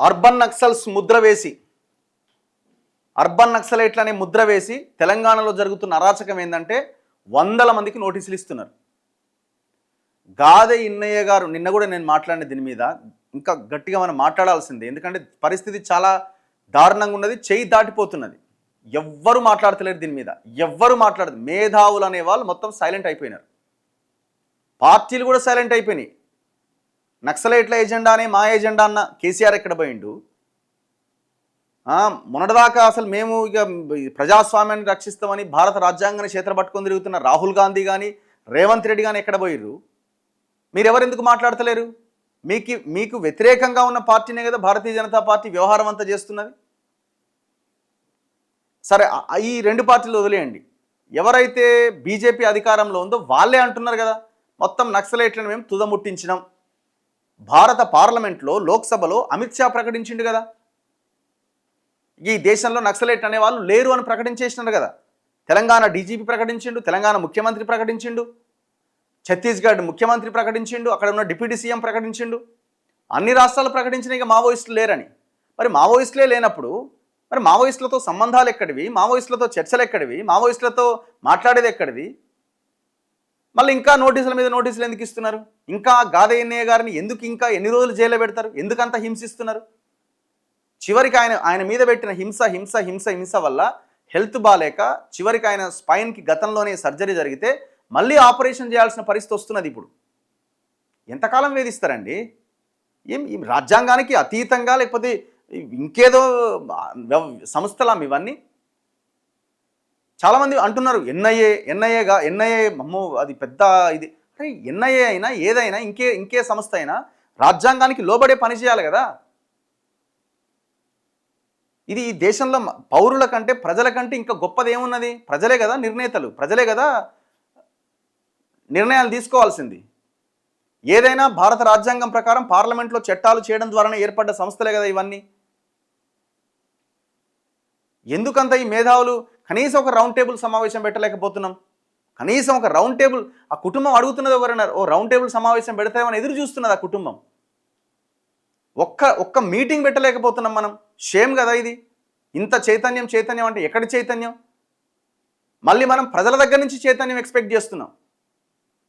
Urban Naxals Mudra వేసి urban నక్సలైట్లనే Mudra వేసి తెలంగాణలో జరుగుతున్న అరాచకం ఏంటంటే వందల మందికి నోటీసులు ఇస్తున్నారు. గాదె ఇన్నయ్య గారు నిన్న కూడా నేను మాట్లాడిన దీని మీద ఇంకా గట్టిగా మనం మాట్లాడాల్సిందే. ఎందుకంటే పరిస్థితి చాలా దారుణంగా ఉన్నది, చేయి దాటిపోతున్నది. ఎవ్వరు మాట్లాడతలేరు దీని మీద, ఎవ్వరు మాట్లాడదు. మేధావులు అనే వాళ్ళు మొత్తం సైలెంట్ అయిపోయినారు, పార్టీలు కూడా సైలెంట్ అయిపోయినాయి. నక్సలైట్ల ఎజెండా అనే మా ఎజెండా అన్న కేసీఆర్ ఎక్కడ పోయిండు? మొన్నటిదాకా అసలు మేము ఇక ప్రజాస్వామ్యాన్ని రక్షిస్తామని భారత రాజ్యాంగాన్ని చేతులు పట్టుకొని తిరుగుతున్న రాహుల్ గాంధీ కానీ రేవంత్ రెడ్డి కానీ ఎక్కడ పోయిర్రు? మీరెవరు ఎందుకు మాట్లాడతలేరు? మీకు వ్యతిరేకంగా ఉన్న పార్టీనే కదా భారతీయ జనతా పార్టీ వ్యవహారం అంతా చేస్తున్నది. సరే, ఈ రెండు పార్టీలు వదిలేయండి. ఎవరైతే బీజేపీ అధికారంలో ఉందో వాళ్ళే అంటున్నారు కదా, మొత్తం నక్సలైట్లను మేము తుదముట్టించినాం. భారత పార్లమెంట్లో లోక్సభలో అమిత్ షా ప్రకటించిండు కదా, ఈ దేశంలో నక్సలైట్ అనే వాళ్ళు లేరు అని ప్రకటించేసినారు కదా. తెలంగాణ డీజీపీ ప్రకటించిండు, తెలంగాణ ముఖ్యమంత్రి ప్రకటించిండు, ఛత్తీస్గఢ్ ముఖ్యమంత్రి ప్రకటించిండు, అక్కడ ఉన్న డిప్యూటీ సీఎం ప్రకటించిండు. అన్ని రాష్ట్రాలు ప్రకటించిన ఇక మావోయిస్టులు లేరని. మరి మావోయిస్టులే లేనప్పుడు మరి మావోయిస్టులతో సంబంధాలు ఎక్కడివి? మావోయిస్టులతో చర్చలు ఎక్కడివి? మావోయిస్టులతో మాట్లాడేది ఎక్కడిది? మళ్ళీ ఇంకా నోటీసుల మీద నోటీసులు ఎందుకు ఇస్తున్నారు? ఇంకా గాదె ఎన్నయ్య గారిని ఎందుకు ఇంకా ఎన్ని రోజులు జైల్లో పెడతారు? ఎందుకంత హింసిస్తున్నారు? చివరికి ఆయన మీద పెట్టిన హింస హింస హింస హింస వల్ల హెల్త్ బాగాలేక చివరికి ఆయన స్పైన్కి గతంలోనే సర్జరీ జరిగితే మళ్ళీ ఆపరేషన్ చేయాల్సిన పరిస్థితి వస్తున్నది. ఇప్పుడు ఎంతకాలం వేధిస్తారండి? ఏం రాజ్యాంగానికి అతీతంగా లేకపోతే ఇంకేదో సంస్థలా ఇవన్నీ? చాలామంది అంటున్నారు ఎన్ఐఏ అమ్మో అది పెద్ద ఇది. అరే ఎన్ఐఏ అయినా ఏదైనా ఇంకే సంస్థ అయినా రాజ్యాంగానికి లోబడే పని చేయాలి కదా. ఇది ఈ దేశంలో పౌరుల కంటే ప్రజల కంటే ఇంకా గొప్పది ఏమున్నది? ప్రజలే కదా నిర్ణేతలు, ప్రజలే కదా నిర్ణయాలు తీసుకోవాల్సింది. ఏదైనా భారత రాజ్యాంగం ప్రకారం పార్లమెంట్లో చట్టాలు చేయడం ద్వారానే ఏర్పడ్డ సంస్థలే కదా ఇవన్నీ. ఎందుకంత ఈ మేధావులు కనీసం ఒక రౌండ్ టేబుల్ సమావేశం పెట్టలేకపోతున్నాం? కనీసం ఒక రౌండ్ టేబుల్ ఆ కుటుంబం అడుగుతున్నది ఎవరన్నారు? ఓ రౌండ్ టేబుల్ సమావేశం పెడతామని ఎదురు చూస్తున్నది ఆ కుటుంబం. ఒక్క మీటింగ్ పెట్టలేకపోతున్నాం మనం. షేమ్ కదా ఇది. ఇంత చైతన్యం అంటే ఎక్కడి చైతన్యం? మళ్ళీ మనం ప్రజల దగ్గర నుంచి చైతన్యం ఎక్స్పెక్ట్ చేస్తున్నాం.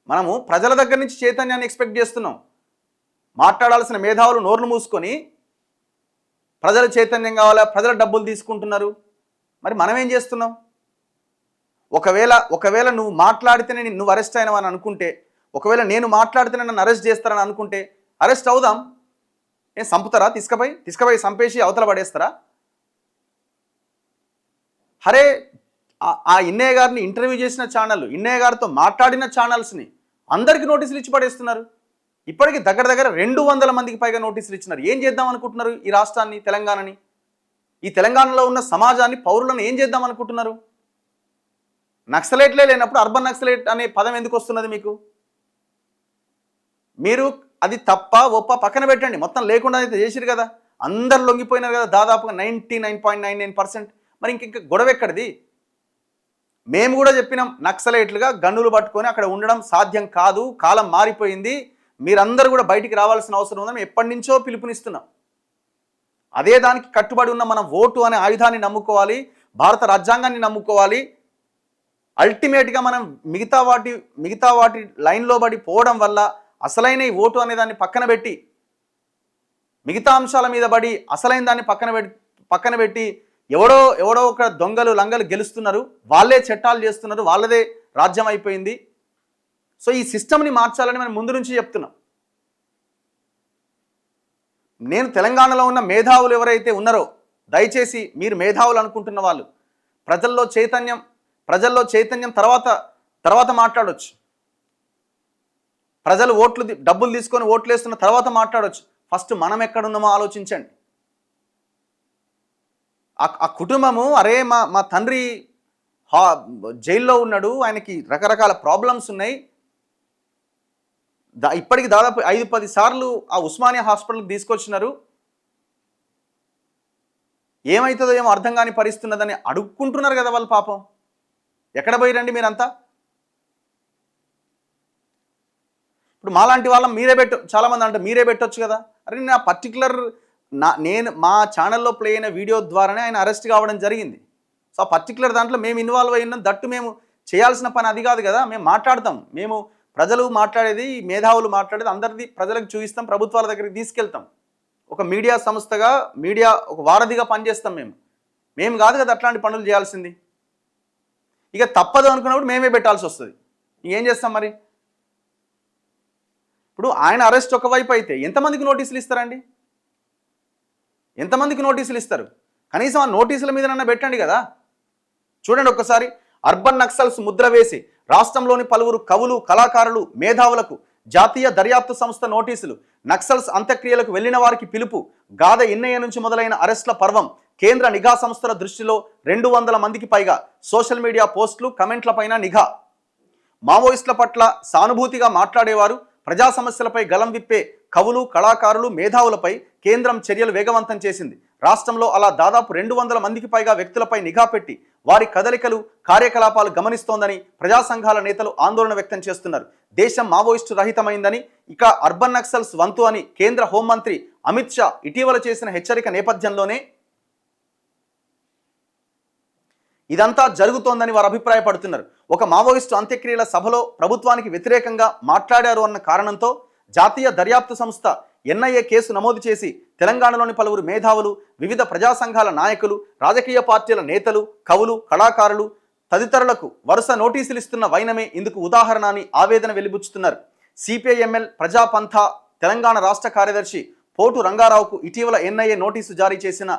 మనము ప్రజల దగ్గర నుంచి చైతన్యాన్ని ఎక్స్పెక్ట్ చేస్తున్నాం. మాట్లాడాల్సిన మేధావులు నోర్లు మూసుకొని ప్రజల చైతన్యం కావాలా, ప్రజల డబ్బులు తీసుకుంటున్నారు. మరి మనం ఏం చేస్తున్నాం? ఒకవేళ నువ్వు మాట్లాడితేనే నువ్వు అరెస్ట్ అయినావని అనుకుంటే, ఒకవేళ నేను మాట్లాడితేనే నన్ను అరెస్ట్ చేస్తారని అనుకుంటే అరెస్ట్ అవుదాం. ఏం చంపుతారా? తీసుకుపోయి చంపేసి అవతల పడేస్తారా? హరే ఆ ఇన్నయ్య గారిని ఇంటర్వ్యూ చేసిన ఛానల్, ఇన్నయ్య గారితో మాట్లాడిన ఛానల్స్ని అందరికీ నోటీసులు ఇచ్చి పడేస్తున్నారు. ఇప్పటికీ దగ్గర 200 మందికి పైగా నోటీసులు ఇచ్చినారు. ఏం చేద్దాం అనుకుంటున్నారు ఈ రాష్ట్రాన్ని, తెలంగాణని? ఈ తెలంగాణలో ఉన్న సమాజాన్ని, పౌరులను ఏం చేద్దాం అనుకుంటున్నారు? నక్సలైట్లే లేనప్పుడు అర్బన్ నక్సలైట్ అనే పదం ఎందుకు వస్తున్నది మీకు? మీరు అది తప్ప ఒప్ప పక్కన పెట్టండి, మొత్తం లేకుండా అయితే చేసిరు కదా. అందరు లొంగిపోయినారు కదా దాదాపుగా 99.99%. మరి ఇంక గొడవ ఎక్కడిది? మేము కూడా చెప్పినాం, నక్సలైట్లుగా గన్నులు పట్టుకొని అక్కడ ఉండడం సాధ్యం కాదు, కాలం మారిపోయింది, మీరందరూ కూడా బయటికి రావాల్సిన అవసరం ఉందని ఎప్పటి నుంచో పిలుపునిస్తున్నాం. అదే దానికి కట్టుబడి ఉన్న మనం ఓటు అనే ఆయుధాన్ని నమ్ముకోవాలి, భారత రాజ్యాంగాన్ని నమ్ముకోవాలి. అల్టిమేట్గా మనం మిగతా వాటి లైన్లో పడి పోవడం వల్ల అసలైన ఈ ఓటు అనే దాన్ని పక్కన పెట్టి మిగతా అంశాల మీద పడి అసలైన దాన్ని పక్కన పెట్టి ఎవడో ఒక దొంగలు లంగలు గెలుస్తున్నారు, వాళ్ళే చట్టాలు చేస్తున్నారు, వాళ్ళదే రాజ్యం అయిపోయింది. సో ఈ సిస్టమ్ని మార్చాలని మనం ముందు నుంచి చెప్తున్నాం. నేను తెలంగాణలో ఉన్న మేధావులు ఎవరైతే ఉన్నారో దయచేసి మీరు మేధావులు అనుకుంటున్న వాళ్ళు ప్రజల్లో చైతన్యం తర్వాత మాట్లాడవచ్చు. ప్రజలు డబ్బులు తీసుకొని ఓట్లు వేస్తున్న తర్వాత మాట్లాడవచ్చు. ఫస్ట్ మనం ఎక్కడున్నామో ఆలోచించండి. ఆ కుటుంబము, అరే మా తండ్రి జైల్లో ఉన్నాడు, ఆయనకి రకరకాల ప్రాబ్లమ్స్ ఉన్నాయి, ఇప్పటికి దాదాపు 5-10 సార్లు ఆ ఉస్మానియా హాస్పిటల్కి తీసుకొచ్చినారు, ఏమవుతుందో ఏమో అర్థం కాని పరిస్థితున్నదని అడుక్కుంటున్నారు కదా వాళ్ళు. పాపం ఎక్కడ పోయిరండి మీరంతా? ఇప్పుడు మాలాంటి వాళ్ళం చాలామంది అంటే మీరే పెట్టొచ్చు కదా. అరే నేను ఆ పర్టికులర్ నేను మా ఛానల్లో ప్లే అయిన వీడియో ద్వారానే ఆయన అరెస్ట్ కావడం జరిగింది. సో ఆ పర్టికులర్ దాంట్లో మేము ఇన్వాల్వ్ అయి ఉన్నాం. దట్టు మేము చేయాల్సిన పని అది కాదు కదా. మేము మాట్లాడతాం, మేము ప్రజలు మాట్లాడేది, మేధావులు మాట్లాడేది అందరిది ప్రజలకు చూపిస్తాం, ప్రభుత్వాల దగ్గరికి తీసుకెళ్తాం. ఒక మీడియా సంస్థగా, మీడియా ఒక వారధిగా పనిచేస్తాం. మేము కాదు కదా అట్లాంటి పనులు చేయాల్సింది. ఇక తప్పదు అనుకున్నప్పుడు మేమే పెట్టాల్సి వస్తుంది. ఏం చేస్తాం మరి? ఇప్పుడు ఆయన అరెస్ట్ ఒకవైపు అయితే ఎంతమందికి నోటీసులు ఇస్తారండి? ఎంతమందికి నోటీసులు ఇస్తారు? కనీసం ఆ నోటీసుల మీదనన్నా పెట్టండి కదా. చూడండి ఒక్కసారి, అర్బన్ నక్సల్స్ ముద్ర వేసి రాష్ట్రంలోని పలువురు కవులు, కళాకారులు, మేధావులకు జాతీయ దర్యాప్తు సంస్థ నోటీసులు. నక్సల్స్ అంత్యక్రియలకు వెళ్లిన వారికి పిలుపు. గాద ఇన్నయ్య నుంచి మొదలైన అరెస్టుల పర్వం. కేంద్ర నిఘా సంస్థల దృష్టిలో 200 మందికి పైగా. సోషల్ మీడియా పోస్టులు, కమెంట్లపైన నిఘా. మావోయిస్టుల పట్ల సానుభూతిగా మాట్లాడేవారు, ప్రజా సమస్యలపై గలం విప్పే కవులు, కళాకారులు, మేధావులపై కేంద్రం చర్యలు వేగవంతం చేసింది. రాష్ట్రంలో అలా దాదాపు 200 మందికి పైగా వ్యక్తులపై నిఘా పెట్టి వారి కదలికలు, కార్యకలాపాలు గమనిస్తోందని ప్రజా సంఘాల నేతలు ఆందోళన వ్యక్తం చేస్తున్నారు. దేశం మావోయిస్టు రహితమైందని, ఇక అర్బన్ నక్సల్స్ వంతు అని కేంద్ర హోంమంత్రి అమిత్ షా ఇటీవల చేసిన హెచ్చరిక నేపథ్యంలోనే ఇదంతా జరుగుతోందని వారు అభిప్రాయపడుతున్నారు. ఒక మావోయిస్టు అంత్యక్రియల సభలో ప్రభుత్వానికి వ్యతిరేకంగా మాట్లాడారు అన్న కారణంతో జాతీయ దర్యాప్తు సంస్థ ఎన్ఐఏ కేసు నమోదు చేసి తెలంగాణలోని పలువురు మేధావులు, వివిధ ప్రజా సంఘాల నాయకులు, రాజకీయ పార్టీల నేతలు, కవులు, కళాకారులు తదితరులకు వరుస నోటీసులు ఇస్తున్న వైనమే ఇందుకు ఉదాహరణ అని ఆవేదన వెలిబుచ్చుతున్నారు. సిపిఐఎంఎల్ ప్రజాపంథ తెలంగాణ రాష్ట్ర కార్యదర్శి పోటు రంగారావుకు ఇటీవల ఎన్ఐఏ నోటీసు జారీ చేసిన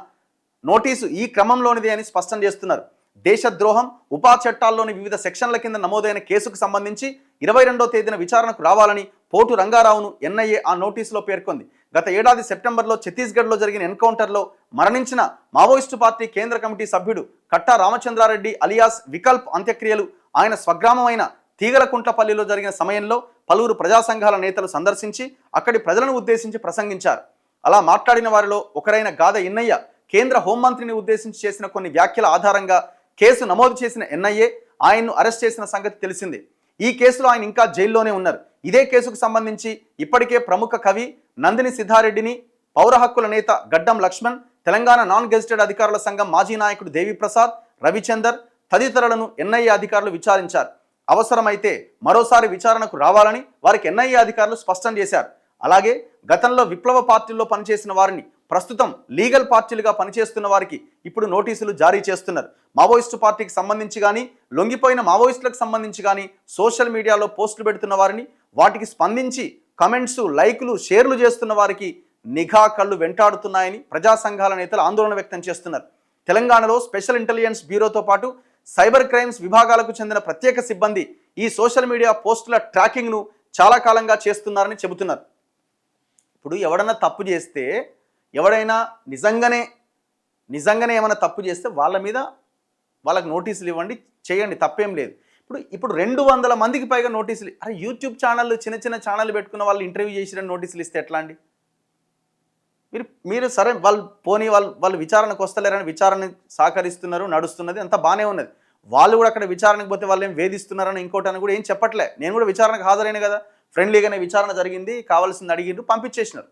నోటీసు ఈ క్రమంలోనిదే అని స్పష్టం చేస్తున్నారు. దేశద్రోహం, ఉపా చట్టాల్లోని వివిధ సెక్షన్ల కింద నమోదైన కేసుకు సంబంధించి 22వ తేదీన విచారణకు రావాలని పోటు రంగారావును ఎన్ఐఏ ఆ నోటీసులో పేర్కొంది. గత ఏడాది సెప్టెంబర్లో ఛత్తీస్గఢ్లో జరిగిన ఎన్కౌంటర్లో మరణించిన మావోయిస్టు పార్టీ కేంద్ర కమిటీ సభ్యుడు కట్టా రామచంద్రారెడ్డి అలియాస్ వికల్ప్ అంత్యక్రియలు ఆయన స్వగ్రామమైన తీగలకుంట్లపల్లిలో జరిగిన సమయంలో పలువురు ప్రజా సంఘాల నేతలు సందర్శించి అక్కడి ప్రజలను ఉద్దేశించి ప్రసంగించారు. అలా మాట్లాడిన వారిలో ఒకరైన గాద ఇన్నయ్య కేంద్ర హోంమంత్రిని ఉద్దేశించి చేసిన కొన్ని వ్యాఖ్యల ఆధారంగా కేసు నమోదు చేసిన ఎన్ఐఏ ఆయన్ను అరెస్ట్ చేసిన సంగతి తెలిసిందే. ఈ కేసులో ఆయన ఇంకా జైల్లోనే ఉన్నారు. ఇదే కేసుకు సంబంధించి ఇప్పటికే ప్రముఖ కవి నందిని సిద్ధారెడ్డిని, పౌర హక్కుల నేత గడ్డం లక్ష్మణ్, తెలంగాణ నాన్ గెజిటెడ్ అధికారుల సంఘం మాజీ నాయకుడు దేవిప్రసాద్, రవిచందర్ తదితరులను ఎన్ఐఏ అధికారులు విచారించారు. అవసరమైతే మరోసారి విచారణకు రావాలని వారికి ఎన్ఐఏ అధికారులు స్పష్టం చేశారు. అలాగే గతంలో విప్లవ పార్టీల్లో పనిచేసిన వారిని ప్రస్తుతం లీగల్ పార్టీలుగా పనిచేస్తున్న వారికి ఇప్పుడు నోటీసులు జారీ చేస్తున్నారు. మావోయిస్టు పార్టీకి సంబంధించి కానీ, లొంగిపోయిన మావోయిస్టులకు సంబంధించి కానీ సోషల్ మీడియాలో పోస్టులు పెడుతున్న వారిని, వాటికి స్పందించి కమెంట్స్, లైకులు, షేర్లు చేస్తున్న వారికి నిఘా కళ్ళు వెంటాడుతున్నాయని ప్రజా సంఘాల నేతలు ఆందోళన వ్యక్తం చేస్తున్నారు. తెలంగాణలో స్పెషల్ ఇంటెలిజెన్స్ బ్యూరోతో పాటు సైబర్ క్రైమ్స్ విభాగాలకు చెందిన ప్రత్యేక సిబ్బంది ఈ సోషల్ మీడియా పోస్టుల ట్రాకింగ్ను చాలా కాలంగా చేస్తున్నారని చెబుతున్నారు. ఇప్పుడు ఎవడన్నా తప్పు చేస్తే, ఎవడైనా నిజంగానే ఏమైనా తప్పు చేస్తే వాళ్ళకి నోటీసులు ఇవ్వండి, చేయండి, తప్పేం లేదు. ఇప్పుడు 200 మందికి పైగా నోటీసులు. అరే యూట్యూబ్ ఛానళ్ళు, చిన్న ఛానల్ పెట్టుకున్న వాళ్ళు ఇంటర్వ్యూ చేసిన నోటీసులు ఇస్తే ఎట్లా అండి? మీరు సరే, వాళ్ళు విచారణకు వస్తలేరని విచారణ సహకరిస్తున్నారు, నడుస్తున్నది అంతా బాగానే ఉన్నది. వాళ్ళు కూడా అక్కడ విచారణకు పోతే వాళ్ళు ఏం వేధిస్తున్నారని ఇంకోటని కూడా ఏం చెప్పట్లే. నేను కూడా విచారణకు హాజరైన కదా, ఫ్రెండ్లీగానే విచారణ జరిగింది, కావాల్సింది అడిగిండ్రు, పంపించేసినారు.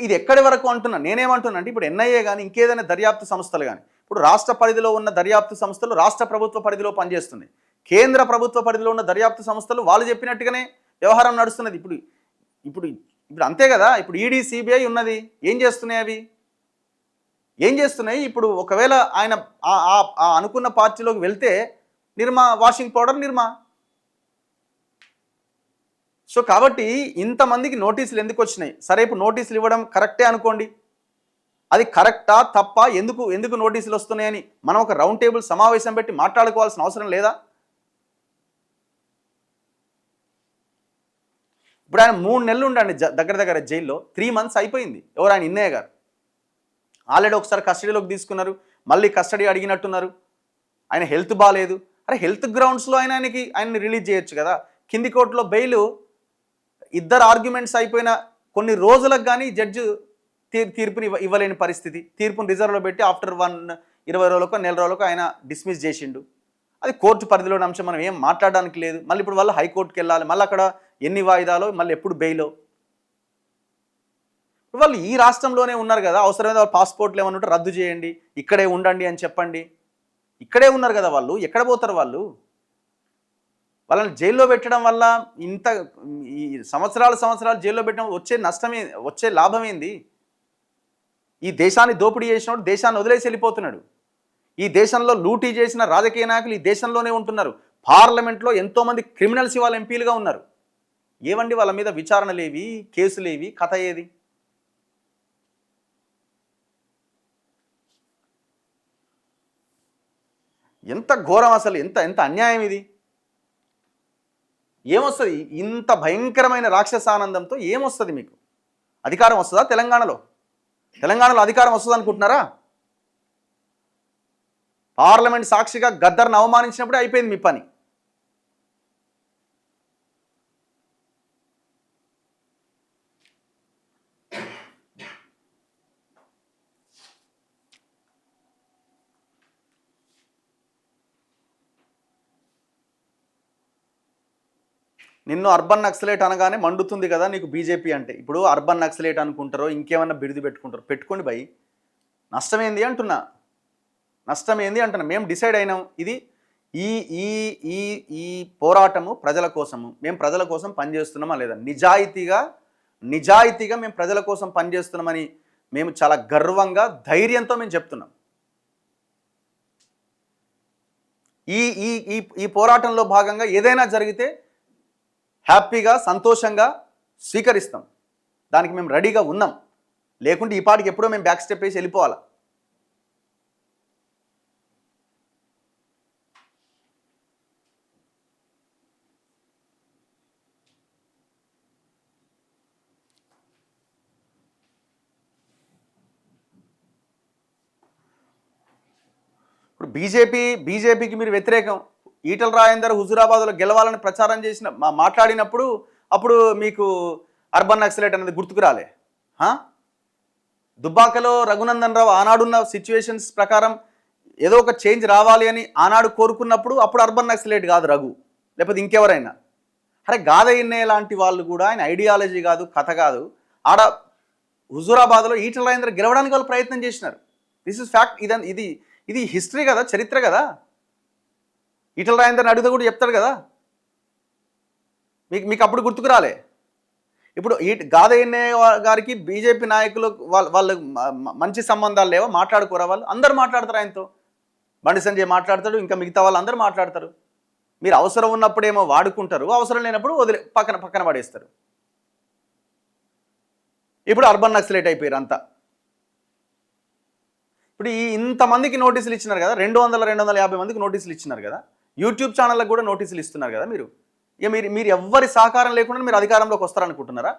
ఇది ఎక్కడి వరకు అంటున్నా, నేనేమంటున్నా అంటే ఇప్పుడు ఎన్ఐఏ కానీ ఇంకేదైనా దర్యాప్తు సంస్థలు కానీ, ఇప్పుడు రాష్ట్ర పరిధిలో ఉన్న దర్యాప్తు సంస్థలు రాష్ట్ర ప్రభుత్వ పరిధిలో పనిచేస్తున్నాయి. కేంద్ర ప్రభుత్వ పరిధిలో ఉన్న దర్యాప్తు సంస్థలు వాళ్ళు చెప్పినట్టుగానే వ్యవహారం నడుస్తున్నది. ఇప్పుడు అంతే కదా. ఇప్పుడు ఈడీ, సిబిఐ ఉన్నది, ఏం చేస్తున్నాయి అవి? ఏం చేస్తున్నాయి? ఇప్పుడు ఒకవేళ ఆయన అనుకున్న పార్టీలోకి వెళ్తే నిర్మా వాషింగ్ పౌడర్ నిర్మా. సో కాబట్టి ఇంతమందికి నోటీసులు ఎందుకు వచ్చినాయి? సరే, ఇప్పుడు నోటీసులు ఇవ్వడం కరెక్టే అనుకోండి, అది కరెక్టా తప్ప, ఎందుకు నోటీసులు వస్తున్నాయని మనం ఒక రౌండ్ టేబుల్ సమావేశం పెట్టి మాట్లాడుకోవాల్సిన అవసరం లేదా? ఇప్పుడు ఆయన 3 నెలలు ఉండండి దగ్గర జైల్లో. 3 months అయిపోయింది. ఎవరు? ఆయన ఇన్నయ్య గారు. ఆల్రెడీ ఒకసారి కస్టడీలోకి తీసుకున్నారు, మళ్ళీ కస్టడీ అడిగినట్టున్నారు. ఆయన హెల్త్ బాగాలేదు. అరే హెల్త్ గ్రౌండ్స్లో ఆయన్ని రిలీజ్ చేయొచ్చు కదా. కింది కోర్టులో బెయిల్, ఇద్దరు ఆర్గ్యుమెంట్స్ అయిపోయిన కొన్ని రోజులకు కానీ జడ్జి తీర్పుని ఇవ్వలేని పరిస్థితి. తీర్పుని రిజర్వ్లో పెట్టి ఆఫ్టర్ 20 రోజులకు, నెల రోజులకు ఆయన డిస్మిస్ చేసిండు. అది కోర్టు పరిధిలోని అంశం, మనం ఏం మాట్లాడడానికి లేదు. మళ్ళీ ఇప్పుడు వాళ్ళు హైకోర్టుకి వెళ్ళాలి, మళ్ళీ అక్కడ ఎన్ని వాయిదాలో, మళ్ళీ ఎప్పుడు బెయిలో. వాళ్ళు ఈ రాష్ట్రంలోనే ఉన్నారు కదా, అవసరమైన వాళ్ళ పాస్పోర్ట్లు ఏమన్నా ఉంటే రద్దు చేయండి, ఇక్కడే ఉండండి అని చెప్పండి. ఇక్కడే ఉన్నారు కదా వాళ్ళు, ఎక్కడ పోతారు వాళ్ళు? వాళ్ళని జైల్లో పెట్టడం వల్ల ఇంత ఈ సంవత్సరాలు జైల్లో పెట్టడం వచ్చే నష్టమే, వచ్చే లాభం ఏంది? ఈ దేశాన్ని దోపిడీ చేసినప్పుడు దేశాన్ని వదిలేసి వెళ్ళిపోతున్నాడు. ఈ దేశంలో లూటీ చేసిన రాజకీయ నాయకులు ఈ దేశంలోనే ఉంటున్నారు. పార్లమెంట్లో ఎంతోమంది క్రిమినల్స్ ఇవాళ ఎంపీలుగా ఉన్నారు. ఏవండి వాళ్ళ మీద విచారణలేవి, కేసులేవి, కథ ఏది? ఎంత ఘోరం అసలు, ఎంత ఎంత అన్యాయం ఇది! ఏమొస్తుంది ఇంత భయంకరమైన రాక్షసానందంతో? ఏమొస్తుంది మీకు? అధికారం వస్తుందా తెలంగాణలో? అధికారం వస్తుంది అనుకుంటున్నారా? పార్లమెంట్ సాక్షిగా గద్దర్ను అవమానించినప్పుడే అయిపోయింది మీ పని. నిన్ను అర్బన్ నక్సలేట్ అనగానే మండుతుంది కదా నీకు బీజేపీ అంటే. ఇప్పుడు అర్బన్ నక్సలేట్ అనుకుంటారో ఇంకేమన్నా బిరుదు పెట్టుకుంటారో పెట్టుకోండి భయ్, నష్టమేంది అంటున్నా. మేము డిసైడ్ అయినాం, ఇది ఈ ఈ ఈ ఈ పోరాటము ప్రజల కోసము, మేము ప్రజల కోసం పనిచేస్తున్నామా లేదా, నిజాయితీగా మేము ప్రజల కోసం పనిచేస్తున్నామని మేము చాలా గర్వంగా ధైర్యంతో మేము చెప్తున్నాం. ఈ ఈ ఈ పోరాటంలో భాగంగా ఏదైనా జరిగితే హ్యాపీగా సంతోషంగా స్వీకరిస్తాం, దానికి మేము రెడీగా ఉన్నాం. లేకుంటే ఈ పాటికి ఎప్పుడో మేము బ్యాక్ స్టెప్ వేసి వెళ్ళిపోవాలి. ఇప్పుడు బీజేపీకి మీరు వ్యతిరేకం. ఈటల రాజేందర్ హుజూరాబాద్లో గెలవాలని ప్రచారం చేసిన మాట్లాడినప్పుడు అప్పుడు మీకు అర్బన్ నక్సలైట్ అనేది గుర్తుకు రాలే? దుబ్బాకలో రఘునందన్ రావు ఆనాడున్న సిచ్యువేషన్స్ ప్రకారం ఏదో ఒక చేంజ్ రావాలి అని ఆనాడు కోరుకున్నప్పుడు అప్పుడు అర్బన్ నక్సలైట్ కాదు రఘు, లేకపోతే ఇంకెవరైనా. అరే గాదయ్యనే లాంటి వాళ్ళు కూడా ఆయన ఐడియాలజీ కాదు, కథ కాదు, ఆడ హుజూరాబాద్లో ఈటల రాజేందర్ గెలవడానికి వాళ్ళు ప్రయత్నం చేసినారు. This is fact. ఇది హిస్టరీ కదా, చరిత్ర కదా. ఈటల రాజేందర్ని అడిగితే కూడా చెప్తాడు కదా. మీకు అప్పుడు గుర్తుకు రాలే? ఇప్పుడు గాదయ్యనే గారికి బీజేపీ నాయకులు వాళ్ళు మంచి సంబంధాలు లేవా? మాట్లాడుకోరా వాళ్ళు? అందరూ మాట్లాడతారు ఆయనతో. బండి సంజయ్ మాట్లాడతాడు, ఇంకా మిగతా వాళ్ళు అందరూ మాట్లాడతారు. మీరు అవసరం ఉన్నప్పుడేమో వాడుకుంటారు, అవసరం లేనప్పుడు పక్కన పడేస్తారు. ఇప్పుడు అర్బన్ నక్సలైట్ అయిపోయారు అంతా. ఇప్పుడు ఇంతమందికి నోటీసులు ఇచ్చినారు కదా, 250 మందికి నోటీసులు ఇచ్చినారు కదా, యూట్యూబ్ ఛానళ్ళకు కూడా నోటీసులు ఇస్తున్నారు కదా. మీరు ఎవ్వరి సహకారం లేకుండా మీరు అధికారంలోకి వస్తారనుకుంటున్నారా?